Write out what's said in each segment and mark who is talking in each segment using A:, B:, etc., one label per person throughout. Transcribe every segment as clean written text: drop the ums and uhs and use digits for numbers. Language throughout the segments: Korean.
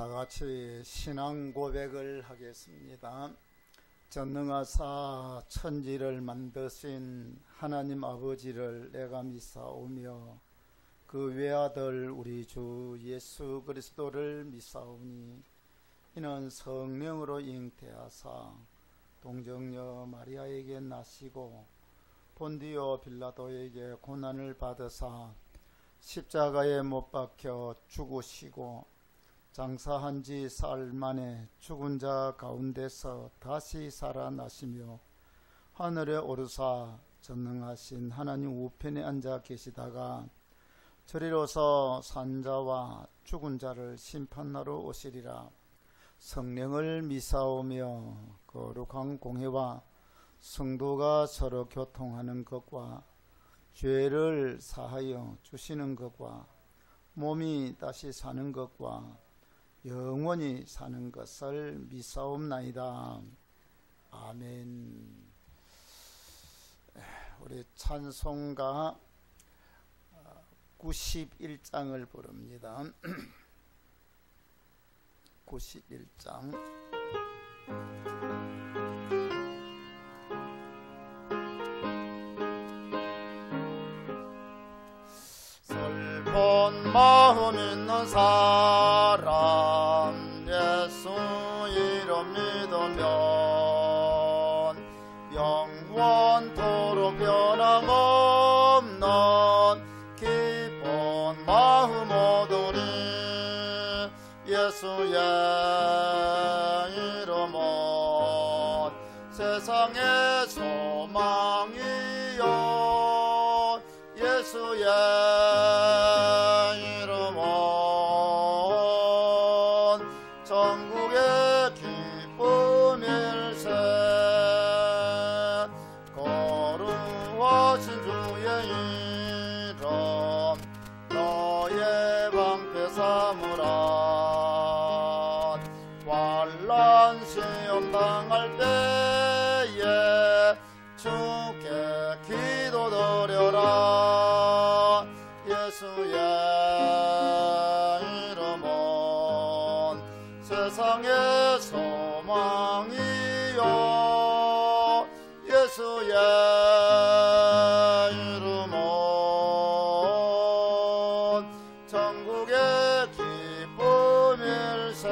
A: 다 같이 신앙 고백을 하겠습니다. 전능하사 천지를 만드신 하나님 아버지를 내가 믿사오며 그 외아들 우리 주 예수 그리스도를 믿사오니 이는 성령으로 잉태하사 동정녀 마리아에게 나시고 본디오 빌라도에게 고난을 받으사 십자가에 못 박혀 죽으시고 장사한 지 사흘 만에 죽은 자 가운데서 다시 살아나시며 하늘에 오르사 전능하신 하나님 우편에 앉아 계시다가 저리로서 산자와 죽은 자를 심판하러 오시리라. 성령을 믿사오며 거룩한 공회와 성도가 서로 교통하는 것과 죄를 사하여 주시는 것과 몸이 다시 사는 것과 영원히 사는 것을 믿사옵나이다. 아멘. 우리 찬송가 91장을 부릅니다. 91장. 슬픈 마음 있는 사람 예수 이름 믿으면 영원토록 변함없는 기쁜 마음 얻으리. 예수의 이름은 세상의 소망이요 예수의 이름은 전국의 기쁨일세. 거룩하신 주의 이름 너의 방패 삼으라. 환난 시험 당할 때에 주께 기도드려라. 예수의 이름은 세상의 소망이요 예수의 이름은 전국의 기쁨일세.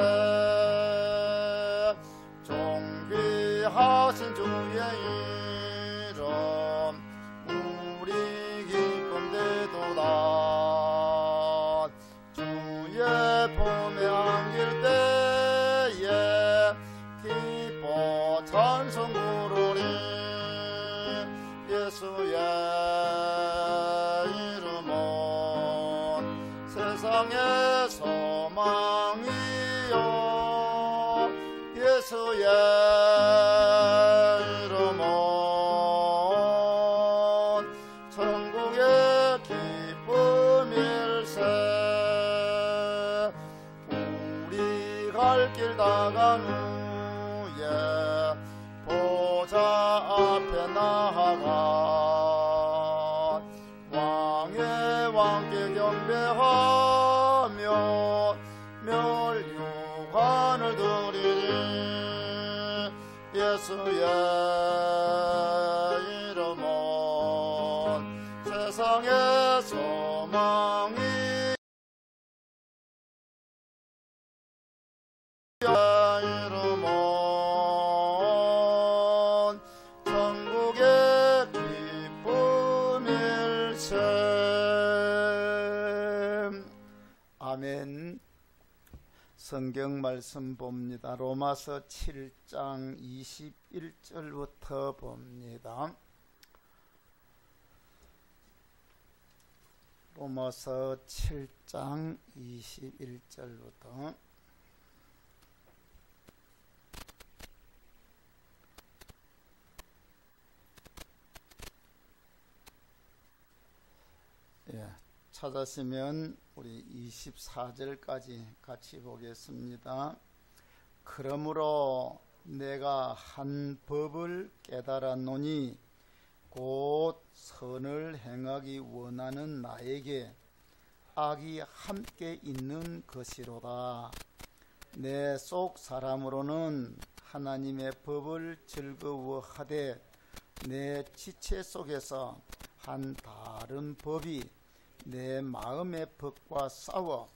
A: 존귀하신 주의 이름 우리 기쁨 되도다. 주의 품에 안길 때에 기뻐 찬송 부르리. 예수의 이름은 세상의 소망이요 예수의 이름은 천국의 기쁨일세. 우리 갈 길 다간 후에 보좌 앞에 나아가 왕의 왕께 경배하며 멸류관을 드리리. 예수의 이름은 세상의 소망이 이름은 천국의 기쁨일세. 아멘. 성경 말씀 봅니다. 로마서 7장 21절부터 봅니다. 로마서 7장 21절부터 찾으시면 우리 24절까지 같이 보겠습니다. 그러므로 내가 한 법을 깨달았노니 곧 선을 행하기 원하는 나에게 악이 함께 있는 것이로다. 내 속 사람으로는 하나님의 법을 즐거워하되 내 지체 속에서 한 다른 법이 내 마음의 법과 싸워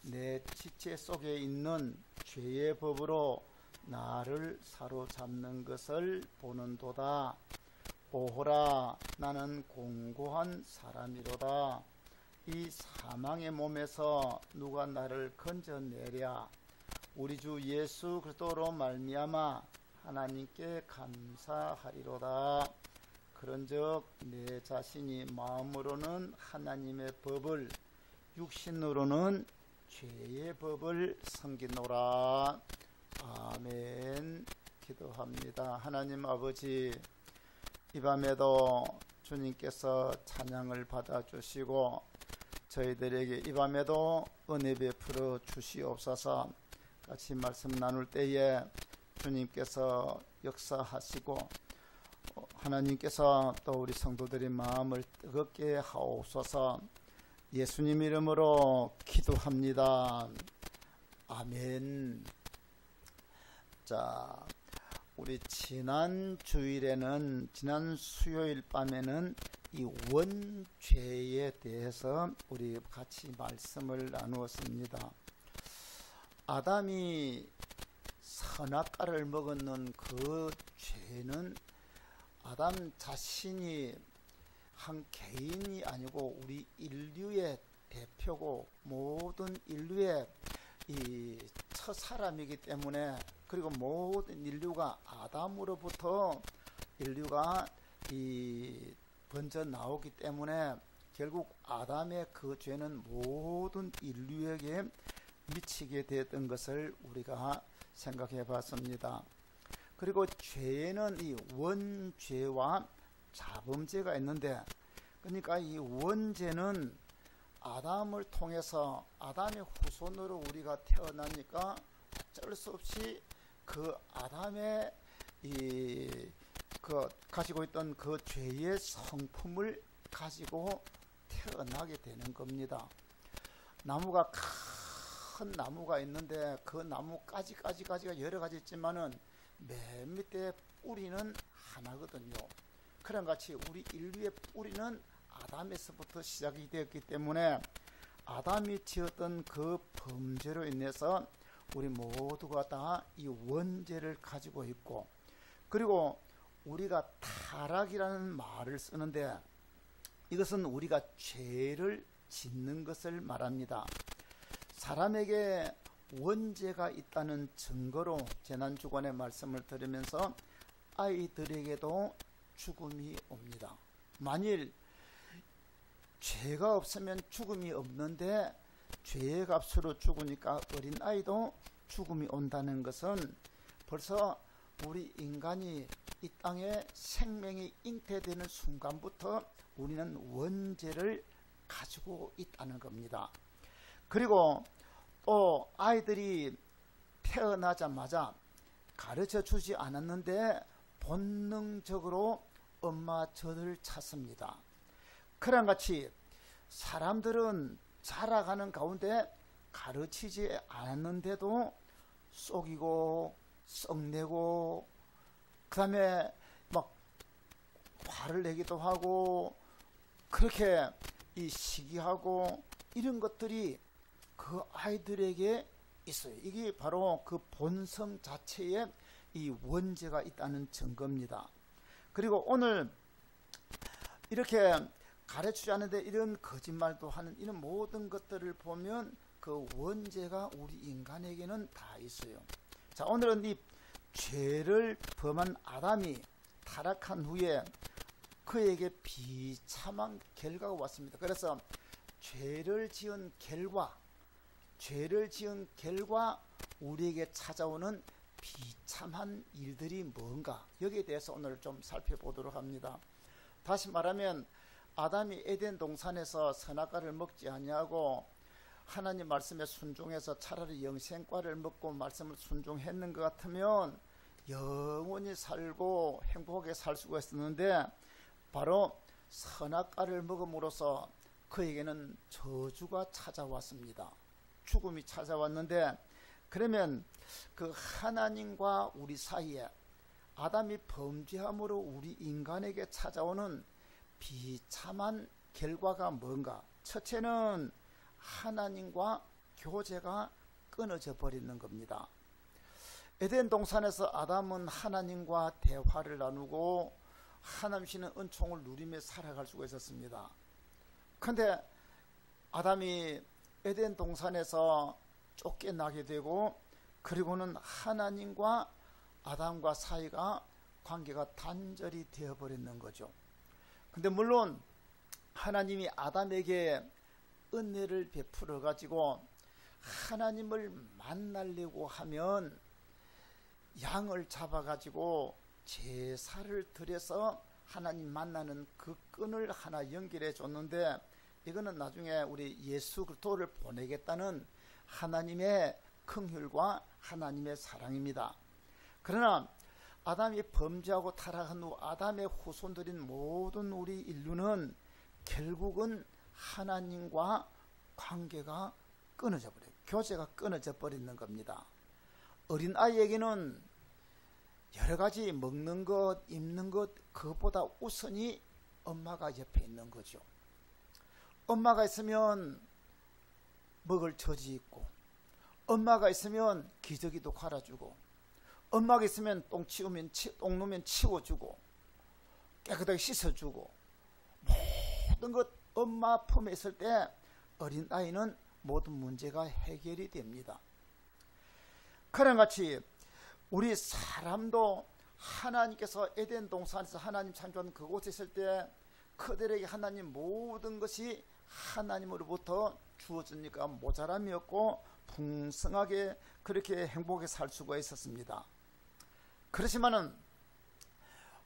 A: 내 지체 속에 있는 죄의 법으로 나를 사로잡는 것을 보는도다. 보호라, 나는 공고한 사람이로다. 이 사망의 몸에서 누가 나를 건져내랴. 우리 주 예수 그리스도로 말미암아 하나님께 감사하리로다. 그런즉 내 자신이 마음으로는 하나님의 법을, 육신으로는 죄의 법을 섬기노라. 아멘. 기도합니다. 하나님 아버지, 이 밤에도 주님께서 찬양을 받아주시고 저희들에게 이 밤에도 은혜 베풀어 주시옵소서. 같이 말씀 나눌 때에 주님께서 역사하시고 하나님께서 또 우리 성도들의 마음을 뜨겁게 하옵소서. 예수님 이름으로 기도합니다. 아멘. 자, 우리 지난 주일에는, 지난 수요일 밤에는 이 원죄에 대해서 우리 같이 말씀을 나누었습니다. 아담이 선악과를 먹었는 그 죄는 아담 자신이 한 개인이 아니고 우리 인류의 대표고 모든 인류의 이 첫 사람이기 때문에, 그리고 모든 인류가 아담으로부터 인류가 이 번져 나오기 때문에 결국 아담의 그 죄는 모든 인류에게 미치게 되었던 것을 우리가 생각해 봤습니다. 그리고 죄는 이 원죄와 자범죄가 있는데, 그러니까 이 원죄는 아담을 통해서 아담의 후손으로 우리가 태어나니까 어쩔 수 없이 그 아담의 가지고 있던 그 죄의 성품을 가지고 태어나게 되는 겁니다. 나무가 큰 나무가 있는데 그 나무까지가 여러 가지 있지만은 맨 밑에 뿌리는 하나거든요. 그런 같이 우리 인류의 뿌리는 아담에서부터 시작이 되었기 때문에 아담이 지었던 그 범죄로 인해서 우리 모두가 다 이 원죄를 가지고 있고, 그리고 우리가 타락이라는 말을 쓰는데 이것은 우리가 죄를 짓는 것을 말합니다. 사람에게 원죄가 있다는 증거로 재난주간의 말씀을 들으면서 아이들에게도 죽음이 옵니다. 만일 죄가 없으면 죽음이 없는데 죄의 값으로 죽으니까 어린아이도 죽음이 온다는 것은 벌써 우리 인간이 이 땅에 생명이 잉태되는 순간부터 우리는 원죄를 가지고 있다는 겁니다. 그리고 또 아이들이 태어나자마자 가르쳐 주지 않았는데 본능적으로 엄마 젖을 찾습니다. 그런 같이 사람들은 자라가는 가운데 가르치지 않았는데도 속이고 썩내고 그 다음에 막 화를 내기도 하고 그렇게 이 시기하고 이런 것들이 그 아이들에게 있어요. 이게 바로 그 본성 자체에 이 원죄가 있다는 증거입니다. 그리고 오늘 이렇게 가르치지 않는데 이런 거짓말도 하는 이런 모든 것들을 보면 그 원죄가 우리 인간에게는 다 있어요. 자, 오늘은 이 죄를 범한 아담이 타락한 후에 그에게 비참한 결과가 왔습니다. 그래서 죄를 지은 결과 우리에게 찾아오는 비참한 일들이 뭔가, 여기에 대해서 오늘 좀 살펴보도록 합니다. 다시 말하면 아담이 에덴 동산에서 선악과를 먹지 아니하고 하나님 말씀에 순종해서 차라리 영생과를 먹고 말씀을 순종했는 것 같으면 영원히 살고 행복하게 살 수가 있었는데, 바로 선악과를 먹음으로써 그에게는 저주가 찾아왔습니다. 죽음이 찾아왔는데 그러면 그 하나님과 우리 사이에 아담이 범죄함으로 우리 인간에게 찾아오는 비참한 결과가 뭔가? 첫째는 하나님과 교제가 끊어져 버리는 겁니다. 에덴 동산에서 아담은 하나님과 대화를 나누고 하나님이시는 은총을 누리며 살아갈 수가 있었습니다. 그런데 아담이 에덴 동산에서 쫓겨나게 되고 그리고는 하나님과 아담과 사이가 관계가 단절이 되어버리는 거죠. 근데 물론 하나님이 아담에게 은혜를 베풀어 가지고 하나님을 만나려고 하면 양을 잡아 가지고 제사를 드려서 하나님 만나는 그 끈을 하나 연결해 줬는데, 이거는 나중에 우리 예수 그리스도를 보내겠다는 하나님의 긍휼과 하나님의 사랑입니다. 그러나 아담이 범죄하고 타락한 후 아담의 후손들인 모든 우리 인류는 결국은 하나님과 관계가 끊어져 버려요. 교제가 끊어져 버리는 겁니다. 어린아이에게는 여러 가지 먹는 것, 입는 것, 그것보다 우선이 엄마가 옆에 있는 거죠. 엄마가 있으면 먹을 처지 있고, 엄마가 있으면 기저귀도 갈아주고, 엄마가 있으면 똥 누면 치워주고, 깨끗하게 씻어주고, 모든 것 엄마 품에 있을 때 어린아이는 모든 문제가 해결이 됩니다. 그런 같이 우리 사람도 하나님께서 에덴 동산에서 하나님 창조한 그곳에 있을 때 그들에게 하나님 모든 것이 하나님으로부터 주어지니까 모자람이 없고 풍성하게 그렇게 행복하게 살 수가 있었습니다. 그렇지만은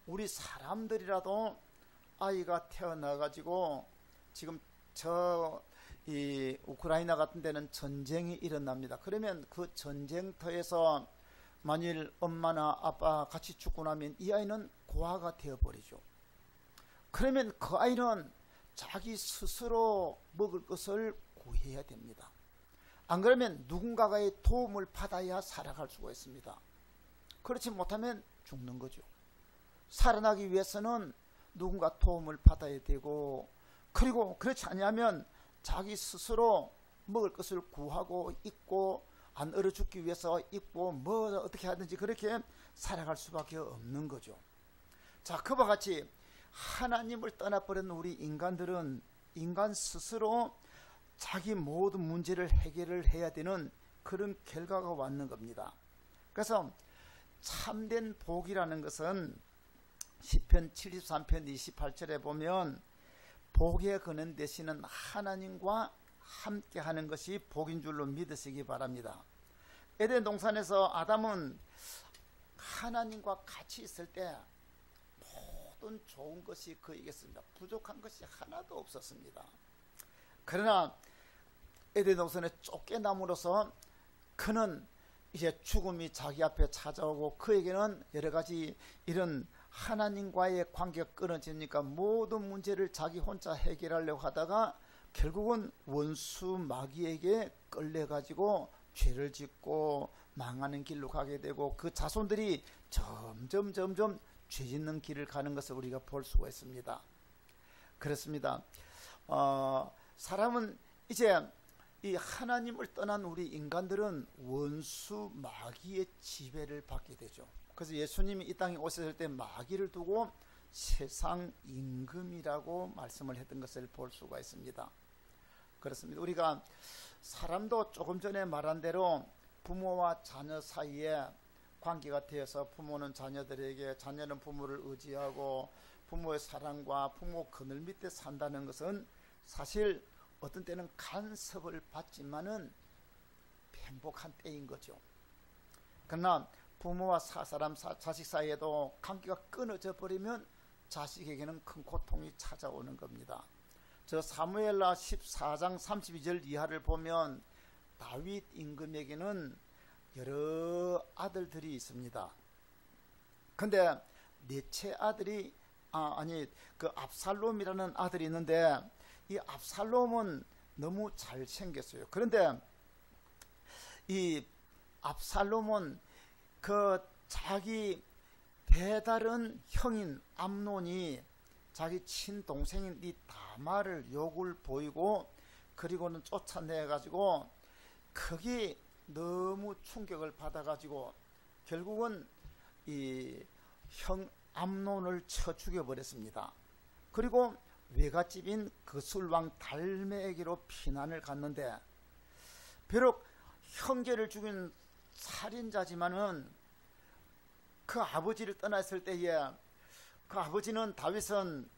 A: 우리 사람들이라도 아이가 태어나 가지고 지금 이 우크라이나 같은 데는 전쟁이 일어납니다. 그러면 그 전쟁터에서 만일 엄마나 아빠 같이 죽고 나면 이 아이는 고아가 되어버리죠. 그러면 그 아이는 자기 스스로 먹을 것을 구해야 됩니다. 안 그러면 누군가의 도움을 받아야 살아갈 수가 있습니다. 그렇지 못하면 죽는 거죠. 살아나기 위해서는 누군가 도움을 받아야 되고, 그리고 그렇지 않으면 자기 스스로 먹을 것을 구하고 입고, 안 얼어 죽기 위해서 입고 뭐 어떻게 하든지 그렇게 살아갈 수밖에 없는 거죠. 자, 그와 같이 하나님을 떠나버린 우리 인간들은 인간 스스로 자기 모든 문제를 해결을 해야 되는 그런 결과가 왔는 겁니다. 그래서 참된 복이라는 것은 시편 73편 28절에 보면 복에 거는 대신은 하나님과 함께 하는 것이 복인 줄로 믿으시기 바랍니다. 에덴 동산에서 아담은 하나님과 같이 있을 때 모든 좋은 것이 그에게 있습니다. 부족한 것이 하나도 없었습니다. 그러나 에덴 동산에 쫓겨남으로써 그는 이제 죽음이 자기 앞에 찾아오고 그에게는 여러 가지 이런 하나님과의 관계가 끊어지니까 모든 문제를 자기 혼자 해결하려고 하다가 결국은 원수 마귀에게 끌려가지고 죄를 짓고 망하는 길로 가게 되고 그 자손들이 점점 죄 짓는 길을 가는 것을 우리가 볼 수가 있습니다. 그렇습니다. 사람은 이제 이 하나님을 떠난 우리 인간들은 원수 마귀의 지배를 받게 되죠. 그래서 예수님이 이 땅에 오셨을 때 마귀를 두고 세상 임금이라고 말씀을 했던 것을 볼 수가 있습니다. 그렇습니다. 우리가 사람도 조금 전에 말한 대로 부모와 자녀 사이에 관계가 되어서 부모는 자녀들에게, 자녀는 부모를 의지하고 부모의 사랑과 부모 그늘 밑에 산다는 것은 사실 어떤 때는 간섭을 받지만은 행복한 때인 거죠. 그러나 부모와 자식 사이에도 관계가 끊어져 버리면 자식에게는 큰 고통이 찾아오는 겁니다. 저 사무엘하 14장 32절 이하를 보면 다윗 임금에게는 여러 아들들이 있습니다. 근데 넷째 아들이 그 압살롬이라는 아들이 있는데 이 압살롬은 너무 잘생겼어요. 그런데 이 압살롬은 그 자기 배다른 형인 암논이 자기 친동생인 이 다말을 욕을 보이고 그리고는 쫓아내 가지고 크게 너무 충격을 받아 가지고 결국은 이 형 암논을 쳐 죽여 버렸습니다. 그리고 외갓집인 그술왕 달메에게로 피난을 갔는데, 비록 형제를 죽인 살인자지만은 그 아버지를 떠났을 때에 그 아버지는 다윗은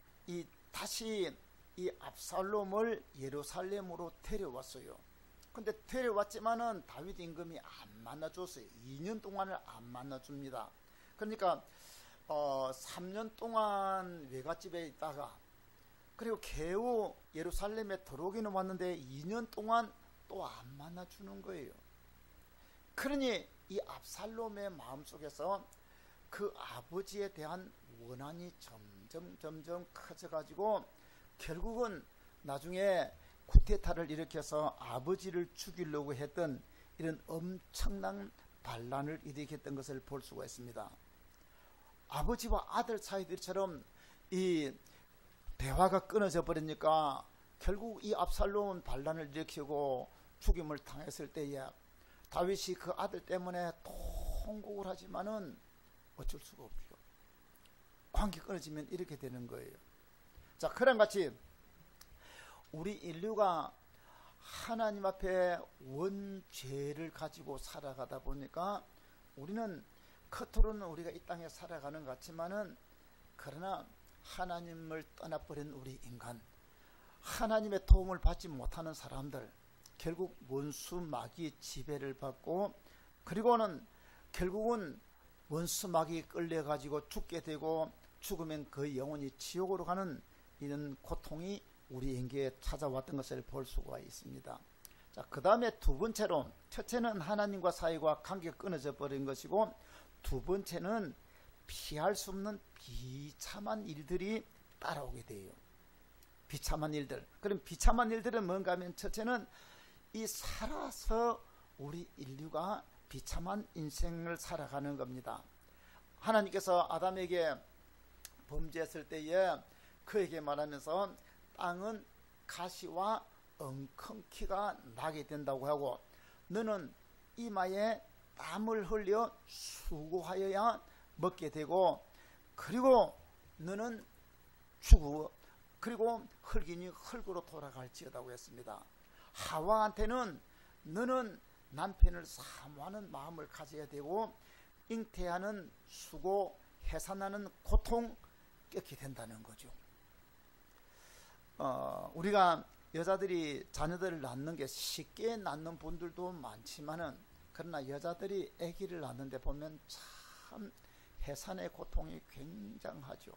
A: 다시 이 압살롬을 예루살렘으로 데려왔어요. 근데 데려왔지만은 다윗 임금이 안 만나줬어요. 2년 동안을 안 만나줍니다. 그러니까 3년 동안 외갓집에 있다가 그리고 겨우 예루살렘에 들어오기는 왔는데 2년 동안 또 안 만나주는 거예요. 그러니 이 압살롬의 마음속에서 그 아버지에 대한 원한이 점점 커져가지고 결국은 나중에 쿠데타를 일으켜서 아버지를 죽이려고 했던 이런 엄청난 반란을 일으켰던 것을 볼 수가 있습니다. 아버지와 아들 사이들처럼 이 대화가 끊어져 버리니까 결국 이 압살롬은 반란을 일으키고 죽임을 당했을 때에 다윗이 그 아들 때문에 통곡을 하지만은 어쩔 수가 없죠. 관계 끊어지면 이렇게 되는 거예요. 자, 그런 같이 우리 인류가 하나님 앞에 원죄를 가지고 살아가다 보니까 우리는 겉으로는 우리가 이 땅에 살아가는 것 같지만은 그러나 하나님을 떠나버린 우리 인간, 하나님의 도움을 받지 못하는 사람들, 결국 원수 마귀의 지배를 받고 그리고는 결국은 원수 마귀에 끌려가지고 죽게 되고 죽으면 그 영혼이 지옥으로 가는 이런 고통이 우리에게 찾아왔던 것을 볼 수가 있습니다. 자, 그 다음에 두 번째로, 첫째는 하나님과 사이가 관계가 끊어져 버린 것이고, 두 번째는 피할 수 없는 비참한 일들이 따라오게 돼요. 비참한 일들. 그럼 비참한 일들은 뭔가 하면, 첫째는 이 살아서 우리 인류가 비참한 인생을 살아가는 겁니다. 하나님께서 아담에게 범죄했을 때에 그에게 말하면서 땅은 가시와 엉겅퀴가 나게 된다고 하고, 너는 이마에 땀을 흘려 수고하여야 먹게 되고, 그리고 너는 죽어, 그리고 흙이니 흙으로 돌아갈지어다고 했습니다. 하와한테는 너는 남편을 사모하는 마음을 가져야 되고, 잉태하는 수고, 해산하는 고통 겪게 된다는 거죠. 우리가 여자들이 자녀들을 낳는 게 쉽게 낳는 분들도 많지만은, 그러나 여자들이 아기를 낳는데 보면 참 해산의 고통이 굉장하죠.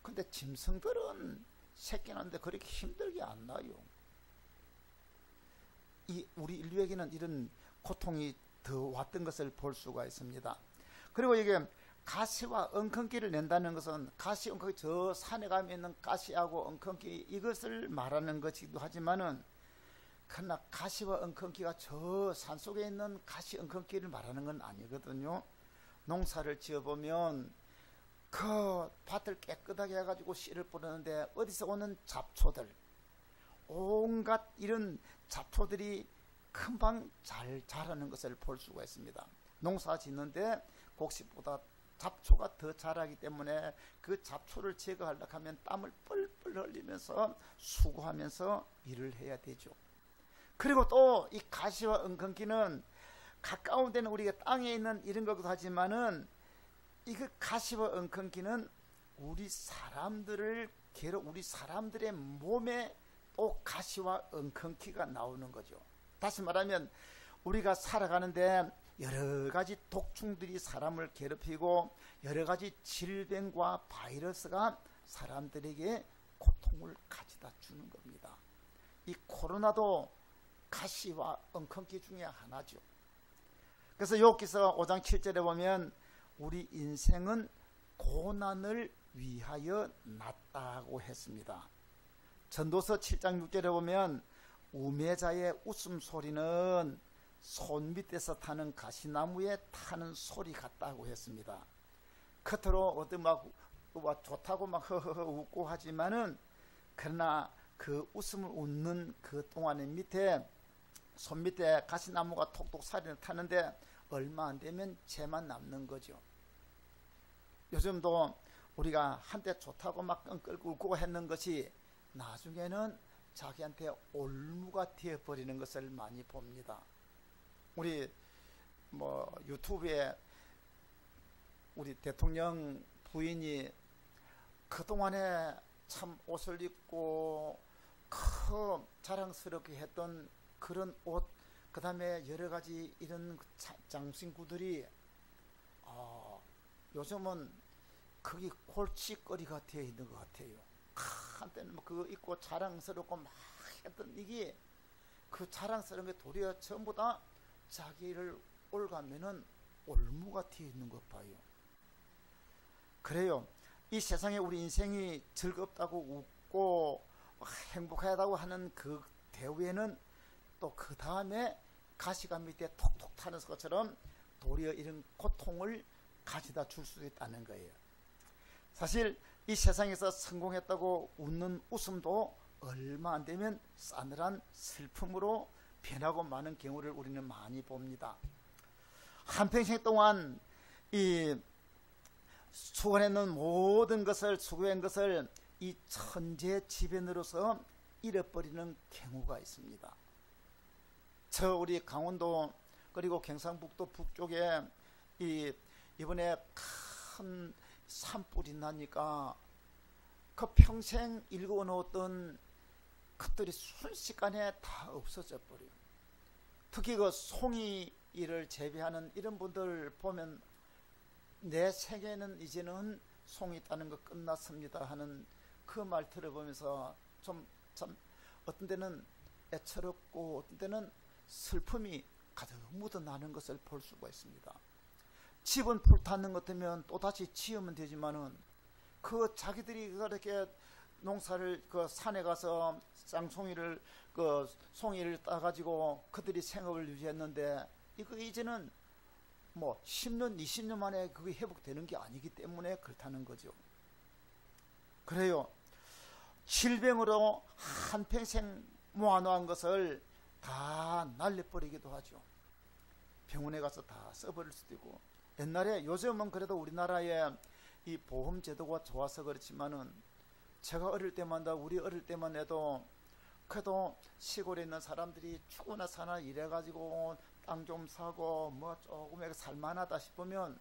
A: 근데 짐승들은 새끼 낳는데 그렇게 힘들게 안 나요. 우리 인류에게는 이런 고통이 더 왔던 것을 볼 수가 있습니다. 그리고 이게 가시와 엉겅퀴를 낸다는 것은, 가시, 엉겅퀴, 저 산에 가면 있는 가시하고 엉겅퀴, 이것을 말하는 것이기도 하지만은, 그러나 가시와 엉겅퀴가 저 산속에 있는 가시, 엉겅퀴를 말하는 건 아니거든요. 농사를 지어보면 그 밭을 깨끗하게 해가지고 씨를 뿌리는데 어디서 오는 잡초들, 온갖 이런 잡초들이 금방 잘 자라는 것을 볼 수가 있습니다. 농사 짓는데 곡식보다 잡초가 더 자라기 때문에 그 잡초를 제거하려고 하면 땀을 뻘뻘 흘리면서 수고하면서 일을 해야 되죠. 그리고 또 이 가시와 엉겅퀴는 가까운 데는 우리가 땅에 있는 이런 것도 하지만은, 이그 가시와 엉겅퀴는 우리 사람들의 몸에 또 가시와 엉겅퀴가 나오는 거죠. 다시 말하면 우리가 살아가는데 여러 가지 독충들이 사람을 괴롭히고 여러 가지 질병과 바이러스가 사람들에게 고통을 가져다 주는 겁니다. 이 코로나도 가시와 엉겅퀴 중에 하나죠. 그래서 욥기서 5장 7절에 보면 우리 인생은 고난을 위하여 났다고 했습니다. 전도서 7장 6절에 보면 우매자의 웃음소리는 손 밑에서 타는 가시나무에 타는 소리 같다고 했습니다. 겉으로 어떤 막 좋다고 막 허허허 웃고 하지만은, 그러나 그 웃음을 웃는 그 동안의 밑에, 손 밑에 가시나무가 톡톡 살이 타는데 얼마 안 되면 재만 남는 거죠. 요즘도 우리가 한때 좋다고 막 끙끙 웃고 했는 것이 나중에는 자기한테 올무가 되어버리는 것을 많이 봅니다. 우리 유튜브에 우리 대통령 부인이 그동안에 참 옷을 입고 자랑스럽게 했던 그런 옷, 그 다음에 여러가지 이런 장신구들이 요즘은 거기 골칫거리가 되어 있는 것 같아요. 한때는 그거 입고 자랑스럽고 막 했던 이게, 그 자랑스러운 게 도리어 전부 다 자기를 올가면은 올무가 되어 있는 것 봐요. 그래요. 이 세상에 우리 인생이 즐겁다고 웃고 행복하다고 하는 그 대후에는 또 그 다음에 가시가 밑에 톡톡 타는 것처럼 도리어 이런 고통을 가져다 줄 수 있다는 거예요. 사실 이 세상에서 성공했다고 웃는 웃음도 얼마 안 되면 싸늘한 슬픔으로 변하고 마는 경우를 우리는 많이 봅니다. 한평생 동안 이 수고했는 모든 것을, 수고한 것을 이 천재지변으로서 잃어버리는 경우가 있습니다. 우리 강원도 그리고 경상북도 북쪽에 이번에 큰 산불이 나니까 그 평생 일궈 놓았던 것들이 순식간에 다 없어져 버려요. 특히 그 송이를 재배하는 이런 분들 보면 내 세계는 이제는 송이 따는 거 끝났습니다 하는 그 말 들어보면서 참 어떤 때는 애처롭고 어떤 때는 슬픔이 가득 묻어나는 것을 볼 수가 있습니다. 집은 불타는 것 같으면 또다시 지으면 되지만은 그 자기들이 그렇게 농사를 그 산에 가서 쌍송이를 송이를 따가지고 그들이 생업을 유지했는데 이거 이제는 10년 20년 만에 그게 회복되는 게 아니기 때문에 그렇다는 거죠. 그래요. 질병으로 한평생 모아놓은 것을 다 날려버리기도 하죠. 병원에 가서 다 써버릴 수도 있고, 옛날에, 요즘은 그래도 우리나라의 이 보험제도가 좋아서 그렇지만은 제가 우리 어릴 때만 해도 그래도 시골에 있는 사람들이 죽으나 사나 일해가지고 땅 좀 사고 조금 살만하다 싶으면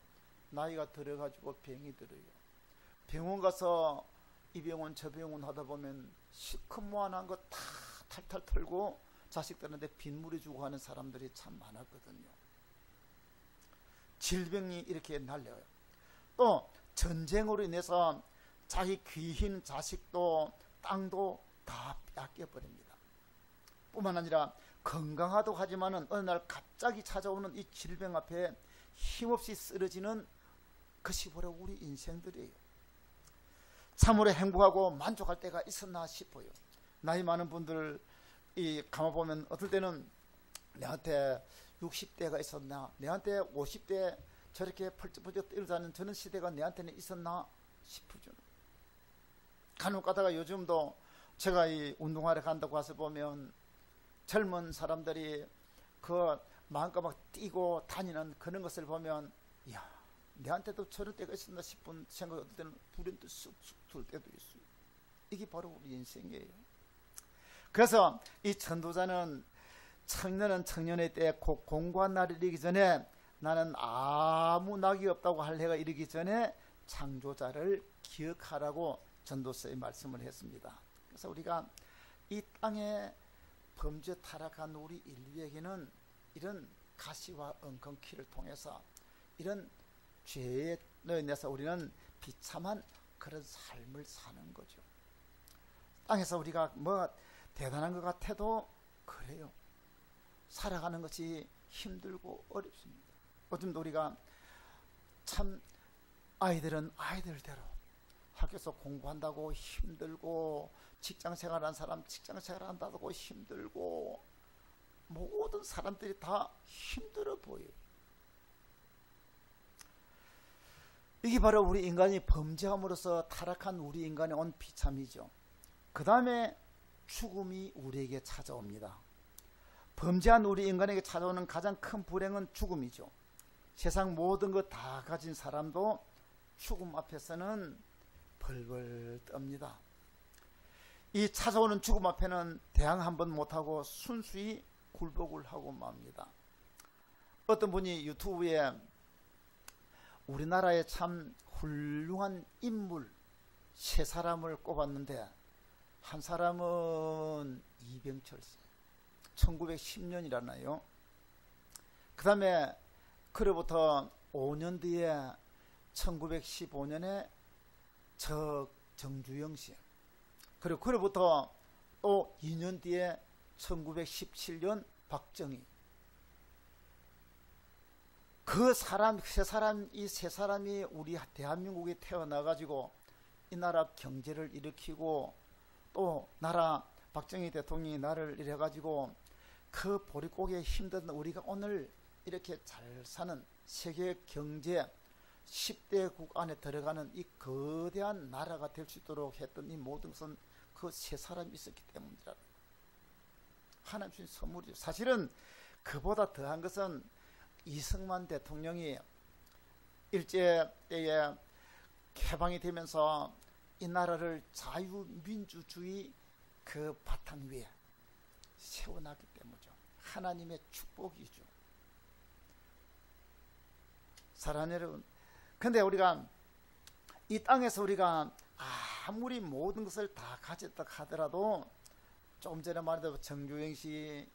A: 나이가 들어가지고 병이 들어요. 병원 가서 이 병원 저 병원 하다 보면 실컷 모아놓은 거 다 탈탈 털고 자식들한테 빗물이 주고 하는 사람들이 참 많았거든요. 질병이 이렇게 날려요. 또 전쟁으로 인해서 자기 귀신 자식도 땅도 다 뺏겨버립니다. 뿐만 아니라 건강하다고 하지만은 어느 날 갑자기 찾아오는 이 질병 앞에 힘없이 쓰러지는 것이 바로 우리 인생들이에요. 참으로 행복하고 만족할 때가 있었나 싶어요. 나이 많은 분들 감아보면 어떨 때는 내한테 60대가 있었나, 내한테 50대 저렇게 펄쩍펄쩍 뛰어다니는 저런 시대가 내한테는 있었나 싶으죠. 간혹 가다가 요즘도 제가 이 운동하러 간다고 와서 보면 젊은 사람들이 그 마음껏 막 뛰고 다니는 그런 것을 보면, 이야, 내한테도 저런 때가 있었나 싶은 생각이 어떨 때는 불현듯 쑥쑥 들 때도 있어요. 이게 바로 우리 인생이에요. 그래서 이 전도자는 청년은 청년의 때 곧 공고한 날이 이르기 전에, 나는 아무 낙이 없다고 할 해가 이르기 전에 창조자를 기억하라고 전도서에 말씀을 했습니다. 그래서 우리가 이 땅에 범죄 타락한 우리 인류에게는 이런 가시와 엉겅퀴를 통해서 이런 죄에 인해서 우리는 비참한 그런 삶을 사는 거죠. 땅에서 우리가 대단한 것 같아도 그래요. 살아가는 것이 힘들고 어렵습니다. 요즘 우리가 참 아이들은 아이들대로 학교에서 공부한다고 힘들고, 직장생활하는 사람 직장생활 한다고 힘들고, 모든 사람들이 다 힘들어 보여요. 이게 바로 우리 인간이 범죄함으로써 타락한 우리 인간의 온 비참이죠. 그 다음에 죽음이 우리에게 찾아옵니다. 범죄한 우리 인간에게 찾아오는 가장 큰 불행은 죽음이죠. 세상 모든 것 다 가진 사람도 죽음 앞에서는 벌벌 떱니다. 이 찾아오는 죽음 앞에는 대항 한번 못하고 순수히 굴복을 하고 맙니다. 어떤 분이 유튜브에 우리나라의 참 훌륭한 인물 3사람을 꼽았는데, 한 사람은 이병철씨 1910년이라나요. 그 다음에 그로부터 5년 뒤에 1915년에 정주영씨, 그리고 그로부터 또 2년 뒤에 1917년 박정희. 이 세 사람이 우리 대한민국에 태어나가지고 이 나라 경제를 일으키고, 또 나라 박정희 대통령이 나를 이래가지고 그 보릿고개에 힘든 우리가 오늘 이렇게 잘 사는 세계 경제 10대국 안에 들어가는 이 거대한 나라가 될 수 있도록 했던 이 모든 것은 그 3사람이 있었기 때문이라. 하나님 주신 선물이죠. 사실은 그보다 더한 것은 이승만 대통령이 일제 때에 개방이 되면서 이 나라를 자유민주주의 그 바탕 위에 세워놨기 때문이죠. 하나님의 축복이죠. 사랑하는 여러분, 근데 우리가 이 땅에서 우리가 아무리 모든 것을 다 가졌다 하더라도, 조금 전에 말했던 정주영 씨,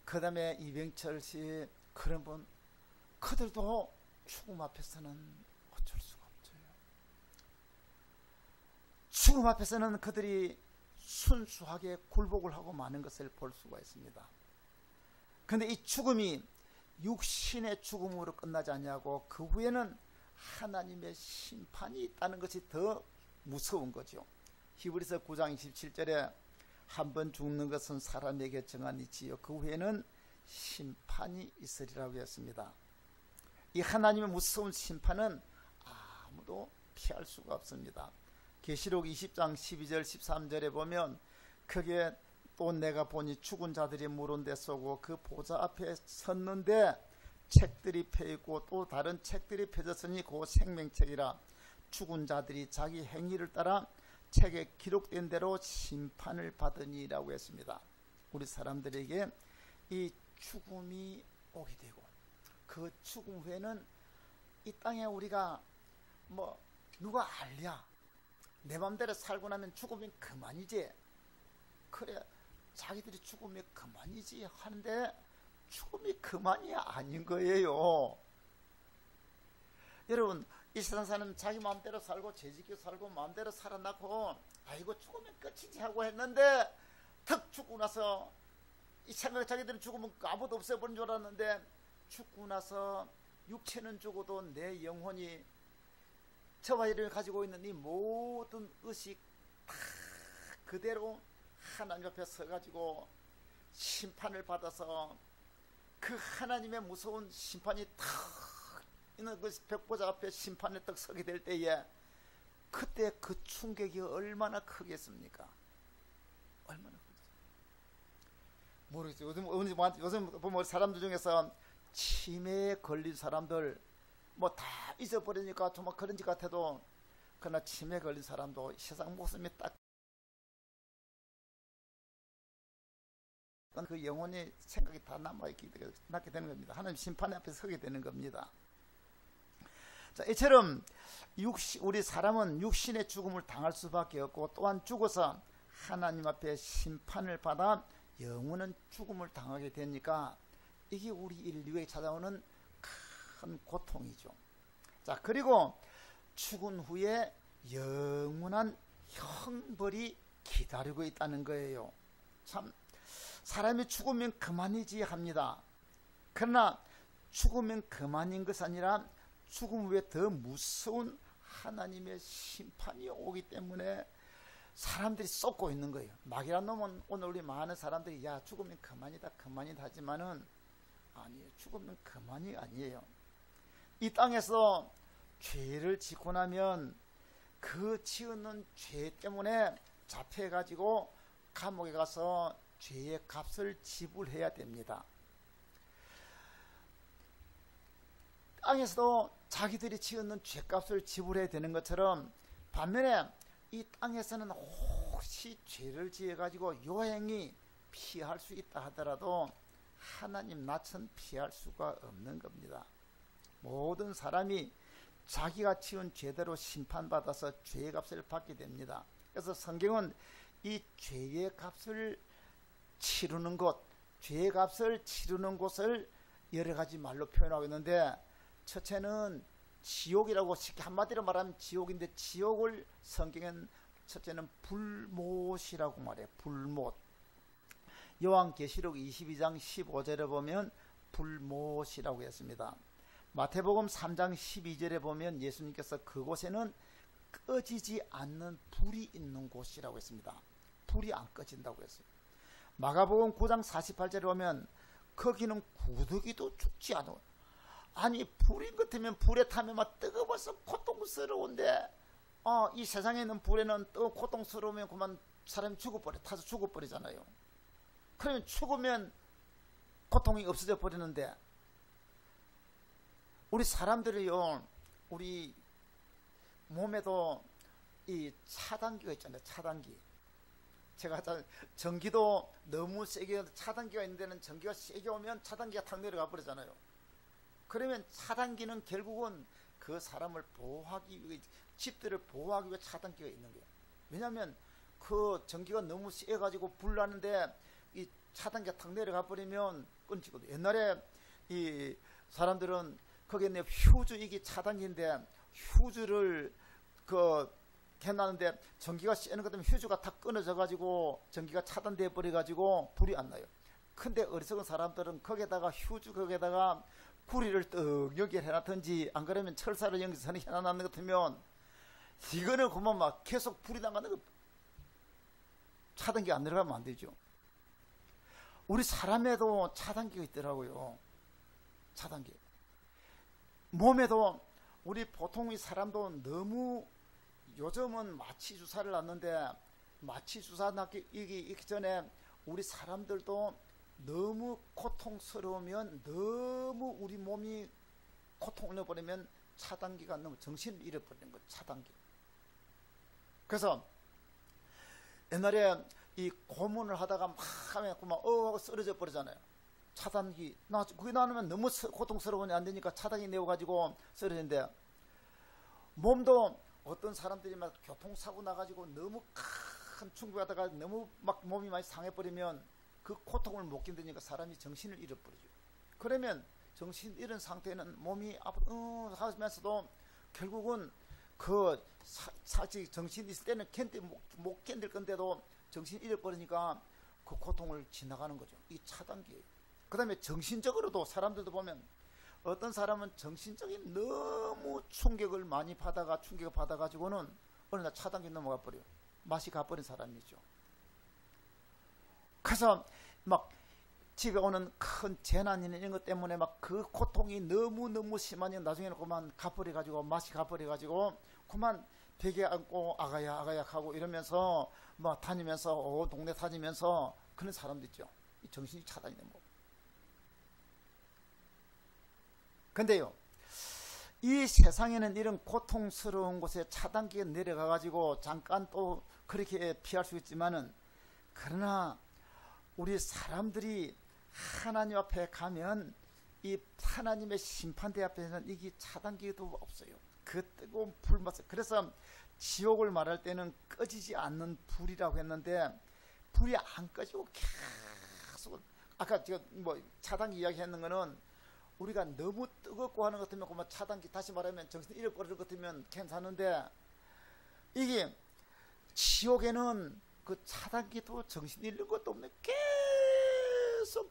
A: 그 다음에 이병철 씨, 그런 분, 그들도 죽음 앞에서는 어쩔 수가 없죠. 죽음 앞에서는 그들이 순수하게 굴복을 하고 마는 것을 볼 수가 있습니다. 그런데 이 죽음이 육신의 죽음으로 끝나지 않냐고, 그 후에는 하나님의 심판이 있다는 것이 더 무서운 거죠. 히브리서 9장 27절에 한 번 죽는 것은 사람에게 정한 이치요, 그 후에는 심판이 있으리라고 했습니다. 이 하나님의 무서운 심판은 아무도 피할 수가 없습니다. 계시록 20장 12절 13절에 보면, 크게 또 내가 보니 죽은 자들이 물은 데 쏘고 그 보좌 앞에 섰는데 책들이 펴있고 또 다른 책들이 펴졌으니 그 생명책이라. 죽은 자들이 자기 행위를 따라 책에 기록된 대로 심판을 받으니라고 했습니다. 우리 사람들에게 이 죽음이 오게 되고, 그 죽음 후에는 이 땅에 우리가 누가 알랴, 내 맘대로 살고 나면 죽으면 그만이지, 그래 자기들이 죽으면 그만이지 하는데, 죽음이 그만이 아닌 거예요. 여러분, 이 세상 사는 자기 마음대로 살고 재짓게 살고 마음대로 살아나고, 아이고 죽으면 끝이지 하고 했는데, 턱 죽고 나서 이 생각, 자기들은 죽으면 아무도 없애버린 줄 알았는데, 죽고 나서 육체는 죽어도 내 영혼이, 저와 이를 가지고 있는 이 모든 의식 다 그대로 하나님 앞에 서가지고 심판을 받아서, 그 하나님의 무서운 심판이 탁 있는 그 백보자 앞에 심판에 딱 서게 될 때에, 그때 그 충격이 얼마나 크겠습니까? 얼마나 크겠어요? 모르겠어요. 요즘 보면 사람들 중에서 치매에 걸린 사람들 다 잊어버리니까 정말 그런 것 같아도, 그러나 치매에 걸린 사람도 세상 모습이 딱 그 영혼의 생각이 다 남게 되는 겁니다. 하나님 심판 앞에 서게 되는 겁니다. 자, 이처럼 우리 사람은 육신의 죽음을 당할 수밖에 없고, 또한 죽어서 하나님 앞에 심판을 받아 영원한 죽음을 당하게 되니까, 이게 우리 인류에 찾아오는 큰 고통이죠. 자, 그리고 죽은 후에 영원한 형벌이 기다리고 있다는 거예요. 참, 사람이 죽으면 그만이지 합니다. 그러나 죽으면 그만인 것이 아니라 죽음 후에 더 무서운 하나님의 심판이 오기 때문에, 사람들이 쏟고 있는 거예요. 마귀란 놈은 오늘 우리 많은 사람들이 야 죽으면 그만이다 그만이다 하지만은 아니에요. 죽으면 그만이 아니에요. 이 땅에서 죄를 짓고 나면 그 지은 죄 때문에 잡혀가지고 감옥에 가서 죄의 값을 지불해야 됩니다. 땅에서도 자기들이 지은 죄값을 지불해야 되는 것처럼 반면에 이 땅에서는 혹시 죄를 지어가지고 요행이 피할 수 있다 하더라도 하나님 낯은 피할 수가 없는 겁니다. 모든 사람이 자기가 지은 죄대로 심판받아서 죄의 값을 받게 됩니다. 그래서 성경은 이 죄의 값을 치르는 곳, 죄의 값을 치르는 곳을 여러 가지 말로 표현하고 있는데 첫째는 지옥이라고 쉽게 한마디로 말하면 지옥인데 지옥을 성경은 첫째는 불못이라고 말해요. 불못. 요한계시록 22장 15절에 보면 불못이라고 했습니다. 마태복음 3장 12절에 보면 예수님께서 그곳에는 꺼지지 않는 불이 있는 곳이라고 했습니다. 불이 안 꺼진다고 했어요. 마가복음 9장 48절에 보면 거기는 구더기도 죽지 않아. 아니 불인 것 같으면 불에 타면 막 뜨거워서 고통스러운데 이 세상에 있는 불에는 또 고통스러우면 그만 사람이 타서 죽어버리잖아요. 그러면 죽으면 고통이 없어져 버리는데 우리 사람들이요, 우리 몸에도 이 차단기가 있잖아요. 차단기. 제가 전기도 너무 세게 차단기가 있는 데는 전기가 세게 오면 차단기가 탁 내려가 버리잖아요. 그러면 차단기는 결국은 그 사람을 보호하기 위해, 집들을 보호하기 위해 차단기가 있는 거예요. 왜냐하면 그 전기가 너무 세가지고 불나는데 이 차단기가 탁 내려가 버리면 끊지거든요. 옛날에 이 사람들은 거기에 휴즈, 이게 차단기인데 휴즈를 해놨는데 전기가 세는 것 때문에 휴즈가 다 끊어져 가지고 전기가 차단돼 버려 가지고 불이 안 나요. 근데 어리석은 사람들은 거기에다가 휴즈 거기에다가 구리를 떡 연결해놨든지 안 그러면 철사를 연결해서 해놨는 것 같으면 이거는 그만 막 계속 불이 나가는 거, 차단기가 안 내려가면 안 되죠. 우리 사람에도 차단기가 있더라고요. 차단기. 몸에도 우리 보통 이 사람도 너무 요즘은 마취 주사를 놨는데 마취 주사 놨기 전에 우리 사람들도 너무 고통스러우면 너무 우리 몸이 고통을 내버리면 차단기가 너무 정신을 잃어버리는 거예요. 차단기. 그래서 옛날에 이 고문을 하다가 막 하면 그만 쓰러져 버리잖아요. 차단기 그게 나누면 너무 고통스러우니 안 되니까 차단기 내어가지고 쓰러지는데 몸도 어떤 사람들이 막 교통사고 나가지고 너무 큰 충격하다가 너무 막 몸이 많이 상해버리면 그 고통을 못 견디니까 사람이 정신을 잃어버리죠. 그러면 정신 잃은 상태는 몸이 하면서도 결국은 그 사실 정신 있을 때는 못 견딜 건데도 정신 잃어버리니까 그 고통을 지나가는 거죠. 이 차단기예요. 그 다음에 정신적으로도 사람들도 보면 어떤 사람은 정신적인 너무 충격을 많이 받아가지고는 어느 날 차단기 넘어가 버려요. 맛이 가버린 사람이죠. 그래서 막 집에 오는 큰 재난이나 이런 것 때문에 막 그 고통이 너무 심하니 나중에는 그만 가버려가지고 맛이 가버려가지고 그만 베개 안고 아가야 하고 이러면서 막 다니면서 동네 다니면서 그런 사람도 있죠. 정신이 차단이 뭐. 근데요, 이 세상에는 이런 고통스러운 곳에 차단기가 내려가가지고 잠깐 또 그렇게 피할 수 있지만은, 그러나 우리 사람들이 하나님 앞에 가면 이 하나님의 심판대 앞에서는 이게 차단기도 없어요. 그 뜨거운 불맛. 그래서 지옥을 말할 때는 꺼지지 않는 불이라고 했는데, 불이 안 꺼지고 계속, 아까 제가 차단기 이야기했는 거는 우리가 너무 뜨겁고 하는 것 같으면 그만 차단기, 다시 말하면 정신 잃어버릴 것 같으면 괜찮은데, 이게 지옥에는 그 차단기도 정신 잃는 것도 없네.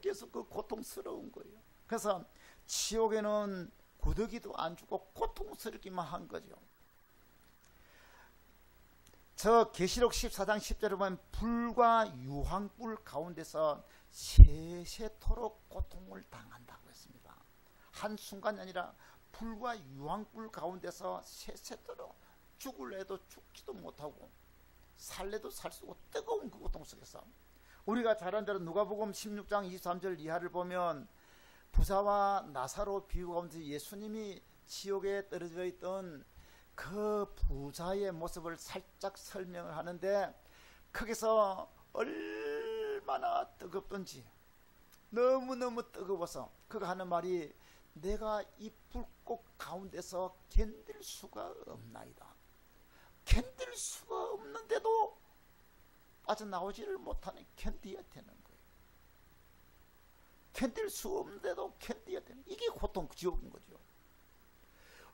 A: 계속 그 고통스러운 거예요. 그래서 지옥에는 구더기도 안 죽고 고통스럽기만 한 거죠. 저 계시록 14장 10절에 보면 불과 유황불 가운데서 세세토록 고통을 당한다고 했습니다. 한순간이 아니라 불과 유황불 가운데서 세세토록 죽을래도 죽지도 못하고 살래도 살 수 없고 뜨거운 그 고통 속에서, 우리가 잘 아는 대로 누가복음 16장 23절 이하를 보면 부자와 나사로 비유 가운데 예수님이 지옥에 떨어져 있던 그 부자의 모습을 살짝 설명을 하는데, 거기서 얼마나 뜨겁던지, 너무너무 뜨거워서 그가 하는 말이 내가 이 불꽃 가운데서 견딜 수가 없나이다. 견딜 수가 없는데도 빠져나오지를 못하니 견디어야 되는 거예요. 견딜 수 없는데도 견디어야 되는, 이게 고통 지옥인 거죠.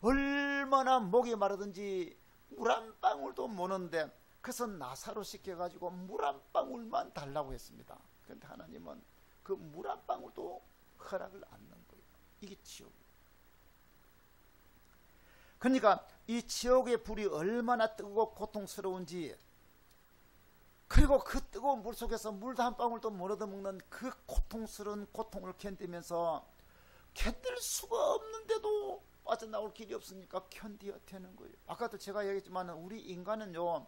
A: 얼마나 목이 마르든지 물 한 방울도 못 오는데, 그래서 나사로 시켜가지고 물 한 방울만 달라고 했습니다. 그런데 하나님은 그 물 한 방울도 허락을 안 넣은 거예요. 이게 지옥이에요. 그러니까 이 지옥의 불이 얼마나 뜨겁고 고통스러운지, 그리고 그 뜨거운 물 속에서 물도 한 방울도 못 얻어먹는 그 고통스러운 고통을 견디면서 견딜 수가 없는데도 빠져나올 길이 없으니까 견디어야 되는 거예요. 아까도 제가 얘기했지만 우리 인간은요,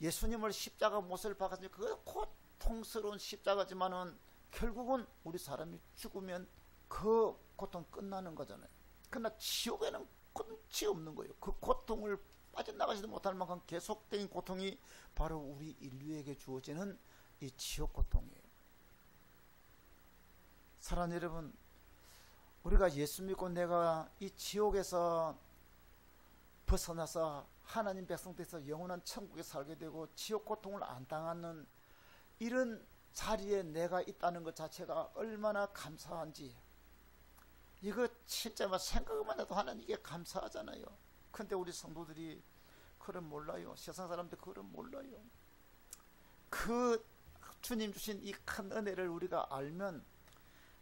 A: 예수님을 십자가 못을 박았으니 그 고통스러운 십자가지만은 결국은 우리 사람이 죽으면 그 고통 끝나는 거잖아요. 그러나 지옥에는 끝이 없는 거예요. 그 고통을 빠져나가지도 못할 만큼 계속된 고통이 바로 우리 인류에게 주어지는 이 지옥 고통이에요. 사랑하는 여러분, 우리가 예수 믿고 내가 이 지옥에서 벗어나서 하나님 백성돼서 영원한 천국에 살게 되고 지옥 고통을 안 당하는 이런 자리에 내가 있다는 것 자체가 얼마나 감사한지, 이거 진짜 생각만 해도 하나님께 감사하잖아요. 근데 우리 성도들이 그걸 몰라요. 세상 사람들 그걸 몰라요. 그 주님 주신 이 큰 은혜를 우리가 알면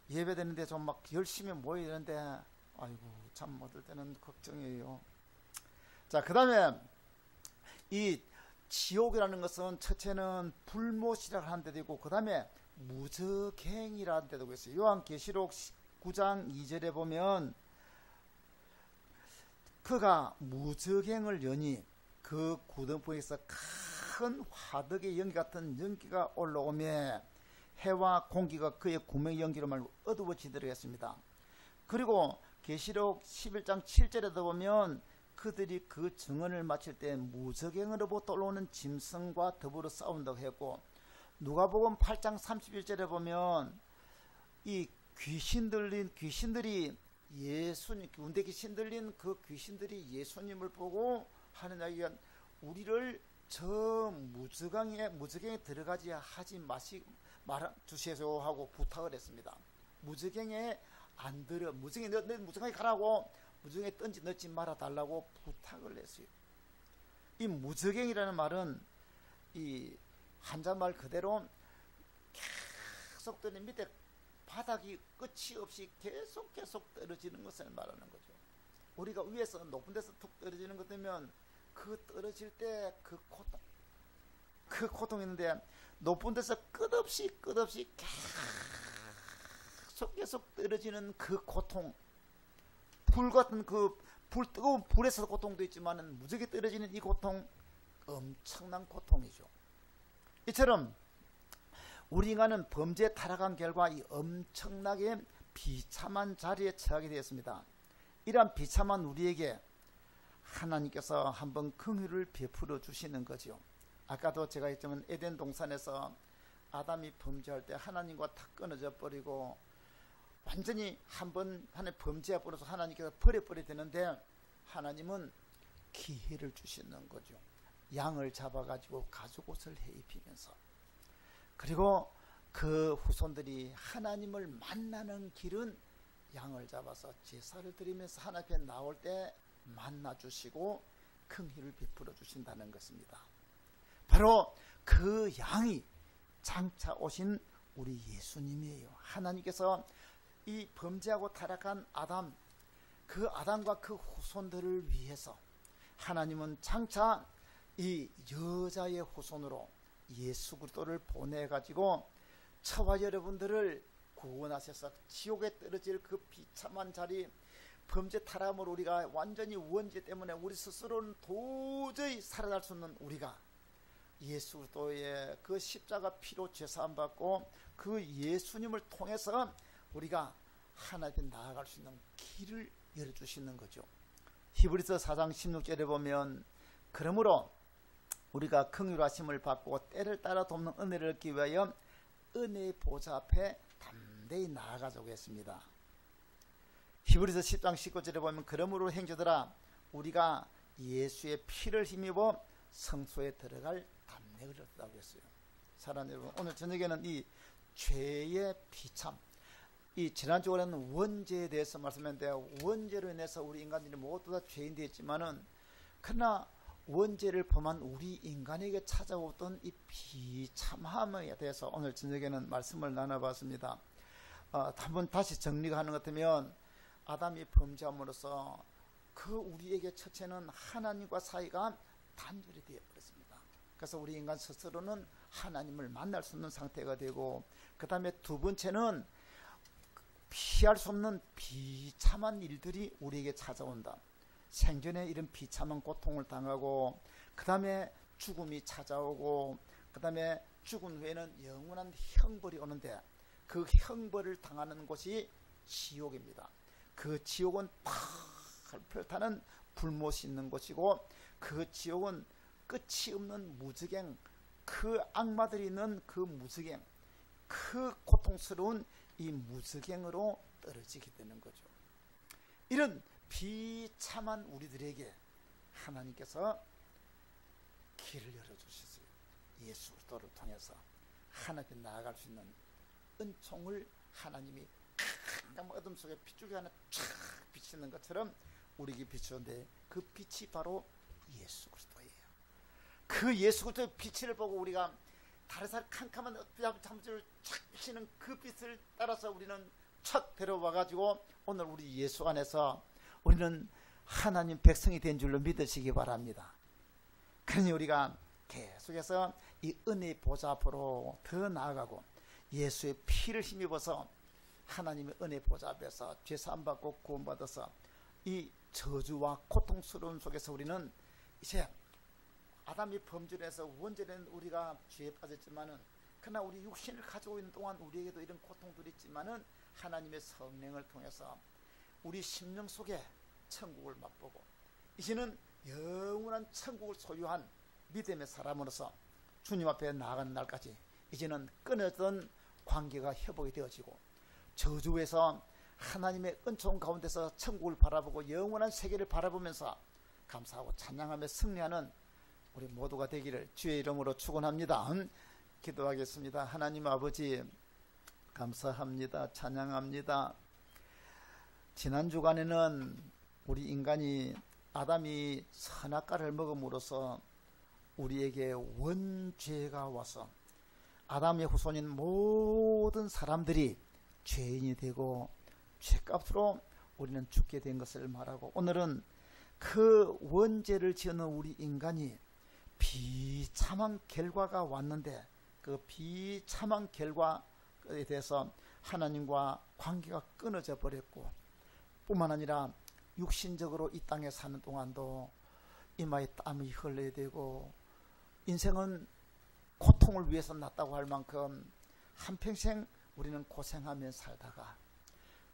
A: 예배되는데 좀 막 열심히 모여야 되는데, 아이고 참 못할 때는 걱정이에요. 자, 그 다음에 이 지옥이라는 것은 첫째는 불못이라고 하는 데도 있고, 그 다음에 무적행이라는 데도 있어요. 요한계시록 9장 2절에 보면 그가 무적행을 여니 그 구덩텅이에서 큰 화덕의 연기 같은 연기가 올라오며 해와 공기가 그의 구멍 연기로 말고 어두워지도록 했습니다. 그리고 계시록 11장 7절에도 보면 그들이 그 증언을 마칠 때 무적행으로부터 올라오는 짐승과 더불어 싸운다고 했고, 누가복음 8장 31절에 보면 이 귀신들이 예수님, 군대 귀신 들린 그 귀신들이 예수님을 보고 하는 이야기가, 우리를 저 무적행에 들어가지 하지 주세요 하고 부탁을 했습니다. 무적행에 안 들어, 너 무적행에 가라고, 무적행에 넣지 말아 달라고 부탁을 했어요. 이 무적행이라는 말은 이 한자말 그대로 계속 떨어지는, 밑에 바닥이 끝이 없이 계속 떨어지는 것을 말하는 거죠. 우리가 위에서 높은 데서 툭 떨어지는 것 되면 그 떨어질 때 그 고통이 있는데, 높은 데서 끝없이 계속 떨어지는 그 고통, 불 같은 뜨거운 불에서 고통도 있지만 무적이 떨어지는 이 고통, 엄청난 고통이죠. 이처럼 우리 인간은 범죄에 타락한 결과 이 엄청나게 비참한 자리에 처하게 되었습니다. 이러한 비참한 우리에게 하나님께서 한번 긍휼을 베풀어 주시는 거죠. 아까도 제가 했지만 에덴 동산에서 아담이 범죄할 때 하나님과 다 끊어져 버리고 완전히 한번 하나님 범죄해 버려서 하나님께서 버려버려야 되는데, 하나님은 기회를 주시는 거죠. 양을 잡아가지고 가죽옷을 해입히면서, 그리고 그 후손들이 하나님을 만나는 길은 양을 잡아서 제사를 드리면서 하나님 앞에 나올 때 만나 주시고 긍휼을 베풀어 주신다는 것입니다. 바로 그 양이 장차 오신 우리 예수님이에요. 하나님께서 이 범죄하고 타락한 아담, 그 아담과 그 후손들을 위해서 하나님은 장차 이 여자의 후손으로 예수 그리스도를 보내가지고 저와 여러분들을 구원하셔서 지옥에 떨어질 그 비참한 자리, 범죄 타락으로 우리가 완전히 원죄 때문에 우리 스스로는 도저히 살아날 수 없는 우리가 예수 그리스도의 그 십자가 피로 죄사함 받고 그 예수님을 통해서 우리가 하나님 나아갈 수 있는 길을 열어주시는 거죠. 히브리서 4장 16절에 보면 그러므로 우리가 긍휼하심을 받고 때를 따라 돕는 은혜를 얻기 위하여 은혜의 보좌 앞에 담대히 나아가자고 했습니다. 히브리서 10장 19절에 보면 그러므로 형제들아 우리가 예수의 피를 힘입어 성소에 들어갈 담력을 얻었다고 했어요. 사랑하는 여러분, 오늘 저녁에는 이 죄의 비참, 이 지난주에는 원죄에 대해서 말씀했는데 원죄로 인해서 우리 인간들이 모두 다 죄인 되었지만은 그러나 원죄를 범한 우리 인간에게 찾아오던 이 비참함에 대해서 오늘 저녁에는 말씀을 나눠봤습니다. 한번 다시 정리가 하는 것 같으면 아담이 범죄함으로써 그 우리에게 첫째는 하나님과 사이가 단절이 되어버렸습니다. 그래서 우리 인간 스스로는 하나님을 만날 수 없는 상태가 되고, 그 다음에 두 번째는 피할 수 없는 비참한 일들이 우리에게 찾아온다. 생전에 이런 비참한 고통을 당하고, 그 다음에 죽음이 찾아오고, 그 다음에 죽은 후에는 영원한 형벌이 오는데 그 형벌을 당하는 곳이 지옥입니다. 그 지옥은 팔팔타는 불못이 있는 곳이고, 그 지옥은 끝이 없는 무지갱, 그 악마들이 있는 그 무지갱, 그 고통스러운 이 무지갱으로 떨어지게 되는 거죠. 이런 비참한 우리들에게 하나님께서 길을 열어주셨어요. 예수 그리스도를 통해서 하나님 나아갈 수 있는 은총을 하나님이 깜깜 어둠 속에 빗줄기 하나 쫙 비치는 것처럼 우리에게 비추는데 그 빛이 바로 예수 그리스도예요. 그 예수 그리스도의 빛을 보고 우리가 다르살 캄캄한 잠들을 쫙 비치는 그 빛을 따라서 우리는 촥 데려와가지고 오늘 우리 예수 안에서 우리는 하나님 백성이 된 줄로 믿으시기 바랍니다. 그러니 우리가 계속해서 이 은혜의 보좌 앞으로 더 나아가고 예수의 피를 힘입어서 하나님의 은혜 보좌 앞에서 죄사함 받고 구원받아서 이 저주와 고통스러움 속에서 우리는 이제 아담이 범죄를 해서 원죄는 우리가 죄에 빠졌지만은, 그러나 우리 육신을 가지고 있는 동안 우리에게도 이런 고통들이 있지만은 하나님의 성령을 통해서 우리 심령 속에 천국을 맛보고 이제는 영원한 천국을 소유한 믿음의 사람으로서 주님 앞에 나아가는 날까지 이제는 끊어졌던 관계가 회복이 되어지고 저주에서 하나님의 은총 가운데서 천국을 바라보고 영원한 세계를 바라보면서 감사하고 찬양하며 승리하는 우리 모두가 되기를 주의 이름으로 축원합니다. 기도하겠습니다. 하나님 아버지 감사합니다. 찬양합니다. 지난 주간에는 우리 인간이 아담이 선악과를 먹음으로써 우리에게 원죄가 와서 아담의 후손인 모든 사람들이 죄인이 되고 죄값으로 우리는 죽게 된 것을 말하고, 오늘은 그 원죄를 지은 우리 인간이 비참한 결과가 왔는데 그 비참한 결과에 대해서 하나님과 관계가 끊어져 버렸고, 뿐만 아니라 육신적으로 이 땅에 사는 동안도 이마에 땀이 흘러야 되고 인생은 고통을 위해서 났다고 할 만큼 한평생 우리는 고생하며 살다가,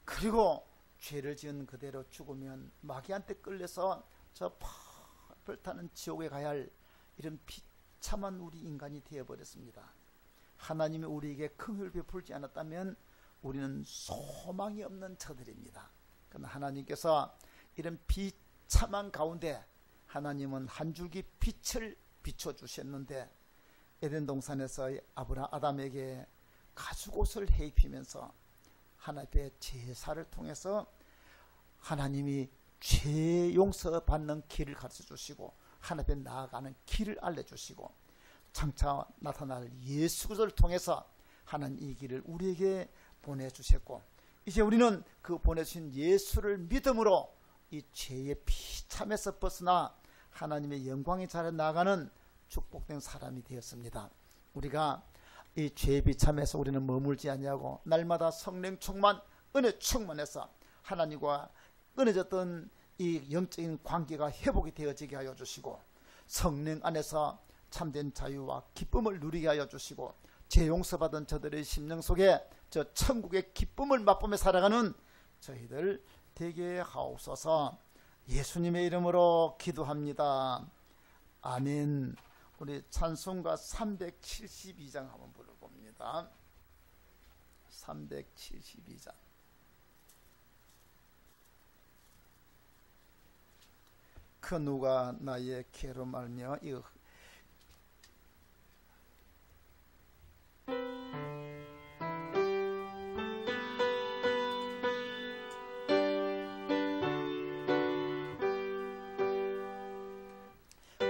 A: 그리고 죄를 지은 그대로 죽으면 마귀한테 끌려서 저 펄펄 타는 지옥에 가야 할 이런 비참한 우리 인간이 되어버렸습니다. 하나님이 우리에게 긍휼을 베풀지 않았다면 우리는 소망이 없는 저들입니다. 그러나 하나님께서 이런 비참한 가운데 하나님은 한 줄기 빛을 비춰주셨는데, 에덴 동산에서 아담에게 가죽옷을 해입히면서 하나님의 제사를 통해서 하나님이 죄 용서받는 길을 가르쳐 주시고 하나님께 나아가는 길을 알려주시고, 장차 나타날 예수 그리스도를 통해서 하나님 이 길을 우리에게 보내주셨고, 이제 우리는 그 보내주신 예수를 믿음으로 이 죄의 비참에서 벗어나 하나님의 영광이 자라 나가는 축복된 사람이 되었습니다. 우리가 이 죄 비참해서 우리는 머물지 않냐고 날마다 성령 충만, 은혜 충만해서 하나님과 끊어졌던 이 영적인 관계가 회복이 되어지게 하여 주시고, 성령 안에서 참된 자유와 기쁨을 누리게 하여 주시고, 죄 용서받은 저들의 심령 속에 저 천국의 기쁨을 맛보며 살아가는 저희들 되게 하옵소서. 예수님의 이름으로 기도합니다. 아멘. 우리 찬송가 372장 한번 불러봅니다. 372장. 그 누가 나의 괴로 말며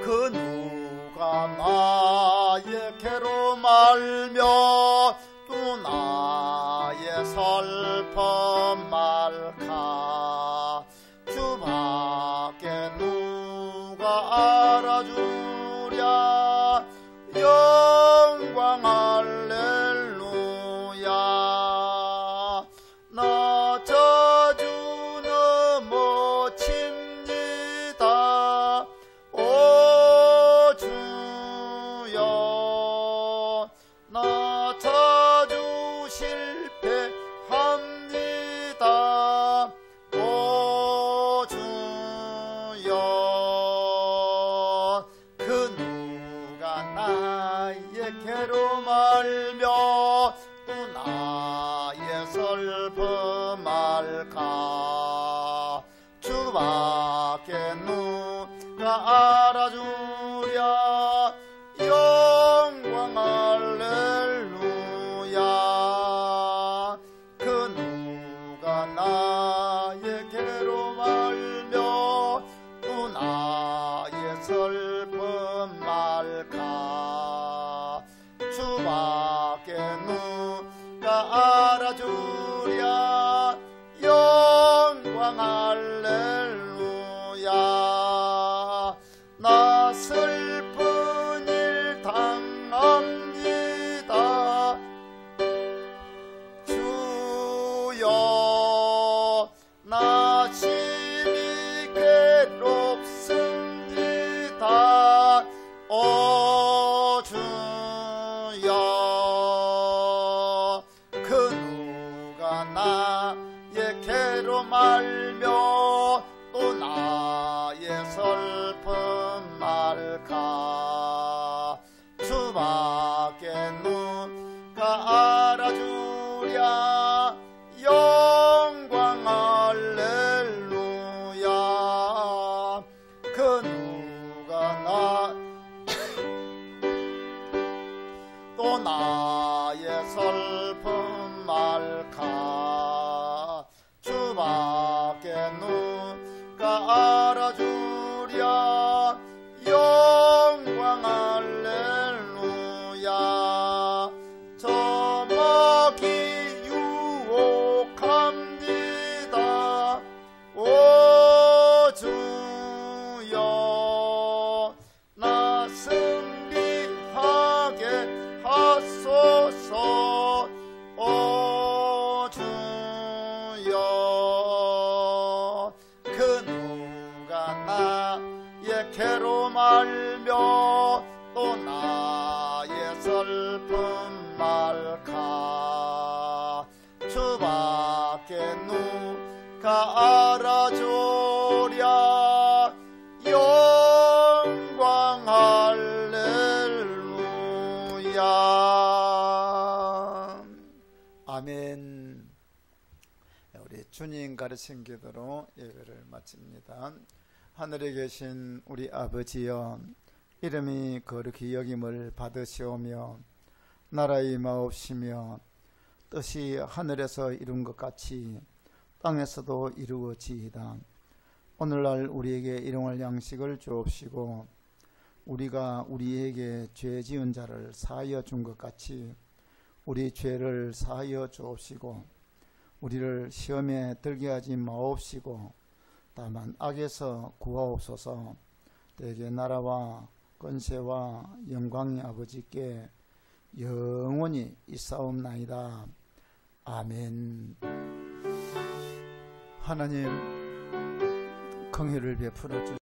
A: 그 누가 나의 괴로 말며 또 나의 슬픔 말까. 주밖에 누가 알아주랴. 영광 할렐루야. 나 저주 넘어칩니다. 오 주여. 나 저주 실패합니다. 오 주여. 그 누가 나의 괴로 말며 또 나의 슬픔 말까. 주밖에 누가 알아주랴. 영광 할렐루야. 그 누가 나의 괴로 말며 또 나의 슬픔 말까. 주밖에 누가 알아주랴. 영광 할렐루야. 나 슬픈 일 당합니다. 주여. 나 심히 괴롭습니다. 오 주여. 그 누가 나의 괴로 말며 또 나의 슬픔 말까. 주밖에 누가 알아주랴. 영광 할렐루야. 그 누가 또 나의 슬픔 말까. 주밖에 누가 알아주랴. 영광 할렐루야. 저 먹이 유혹합니다. 오 주여. 나 승리하게 하소서. 오 주여. 그 누가 나의 괴로 말며 또 나의 슬픔 말까. 주밖에 누가 알아주랴. 영광 할렐루야. 아멘. 우리 주님 가르친 기도로 예배를 마칩니다. 하늘에 계신 우리 아버지여, 이름이 거룩히 여김을 받으시오며 나라의 임하옵시며 뜻이 하늘에서 이룬 것 같이 땅에서도 이루어지이다. 오늘날 우리에게 일용할 양식을 주옵시고 우리가 우리에게 죄 지은 자를 사하여 준 것 같이 우리 죄를 사하여 주옵시고 우리를 시험에 들게 하지 마옵시고 다만 악에서 구하옵소서. 대개 나라와 권세와 영광이 아버지께 영원히 있사옵나이다. 아멘. 하나님 긍휼을 베풀어 주시옵소서.